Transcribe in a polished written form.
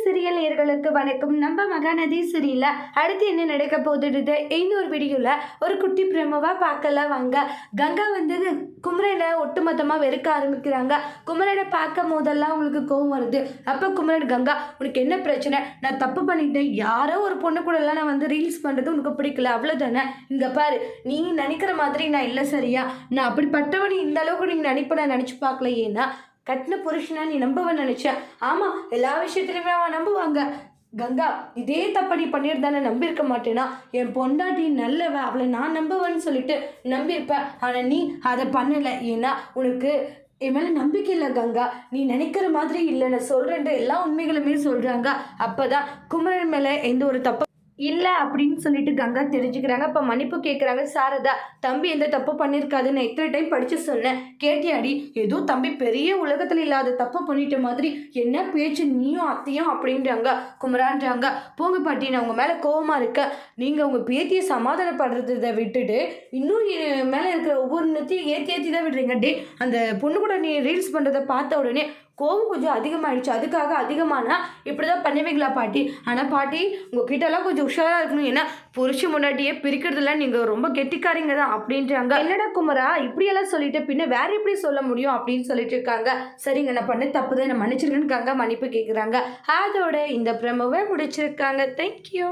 Serial நேயர்களுக்கு வணக்கம். நம்ம மகாநதி சீரியல்ல அடுத்து என்ன நடக்க போகுது இன்னொரு வீடியோல ஒரு குட்டி பிரமவா பார்க்கலாம் வாங்க. கங்கா வந்து குமரனை ஒட்டுமொத்தமா வெறுக்க ஆரம்பிக்கிறாங்க. குமரனை பார்க்கும் போதெல்லாம் உங்களுக்கு கோவம் வருது. அப்ப குமரன், கங்கா உனக்கு என்ன பிரச்சனை? நான் தப்பு பண்ணிட்டேன், யாரோ ஒரு பொண்ணு கூட எல்லாம் நான் வந்து ரீல்ஸ் பண்றது உனக்கு பிடிக்கல, அவ்வளவுதானே? இங்க பாரு, நீ நினைக்கிற மாதிரி நான் இல்லை, சரியா? நான் அப்படிப்பட்டவன் இந்த அளவுக்கு நீங்க நினைப்ப நான் நினைச்சு பார்க்கல. ஏன்னா கட்டின புருஷனா நீ நம்பவன்னு நினைச்ச. ஆமா, எல்லா விஷயத்துலையுமே அவன் நம்புவாங்க. கங்கா, இதே தப்ப நீ பண்ணியிருந்தானே நம்பியிருக்க மாட்டேனா? என் பொண்டாட்டி நல்லவ, அவளை நான் நம்புவேன்னு சொல்லிட்டு நம்பியிருப்ப. ஆனா நீ அதை பண்ணலை. ஏன்னா உனக்கு என் மேலே நம்பிக்கை இல்லை கங்கா. நீ நினைக்கிற மாதிரி இல்லை, நான் சொல்கிறேன்ட்டு எல்லா உண்மைகளுமே சொல்கிறாங்க. அப்போ தான் குமரன் மேலே எந்த ஒரு தப்பு இல்லை அப்படின்னு சொல்லிட்டு கங்கா தெரிஞ்சுக்கிறாங்க. அப்போ மன்னிப்பு கேட்குறாங்க. சாரதா, தம்பி எந்த தப்பு பண்ணியிருக்காதுன்னு எத்தனை டைம் படித்து சொன்னேன், கேட்டியாடி? ஏதோ தம்பி பெரிய உலகத்தில் இல்லாத தப்பு பண்ணிட்ட மாதிரி என்ன பேச்சு நீயும் அத்தையும் அப்படின்றாங்க. குமரான்றாங்க, போங்க பாட்டி, நான் உங்கள் மேலே கோவமாக இருக்கேன். நீங்கள் உங்கள் பேத்தியை சமாதானப்படுறதை விட்டுட்டு இன்னும் மேலே இருக்கிற ஒவ்வொரு நேரத்தையும் ஏற்றி தான் விடுறீங்க. டே, அந்த பொண்ணு கூட நீ ரீல்ஸ் பண்ணுறதை பார்த்த உடனே கோவம் கொஞ்சம் அதிகமாகிடுச்சு. அதுக்காக அதிகமானா இப்படி தான் பண்ணுவீங்களா பாட்டி? ஆனால் பாட்டி, உங்ககிட்டலாம் கொஞ்சம் உஷாராக இருக்கணும். ஏன்னா புருஷ முன்னாடியே பிரிக்கிறதுல நீங்கள் ரொம்ப கெட்டிக்காரிங்க தான் அப்படின்றாங்க. என்னடா குமரா இப்படியெல்லாம் சொல்லிட்டு பின்ன வேற எப்படி சொல்ல முடியும் அப்படின்னு சொல்லிட்டு இருக்காங்க. சரிங்க, நான் பண்ண தப்பு தான், நான் மன்னிச்சிருக்கேன்னு மன்னிப்பு கேட்குறாங்க. அதோட இந்த பிரமவை முடிச்சிருக்காங்க. தேங்க்யூ.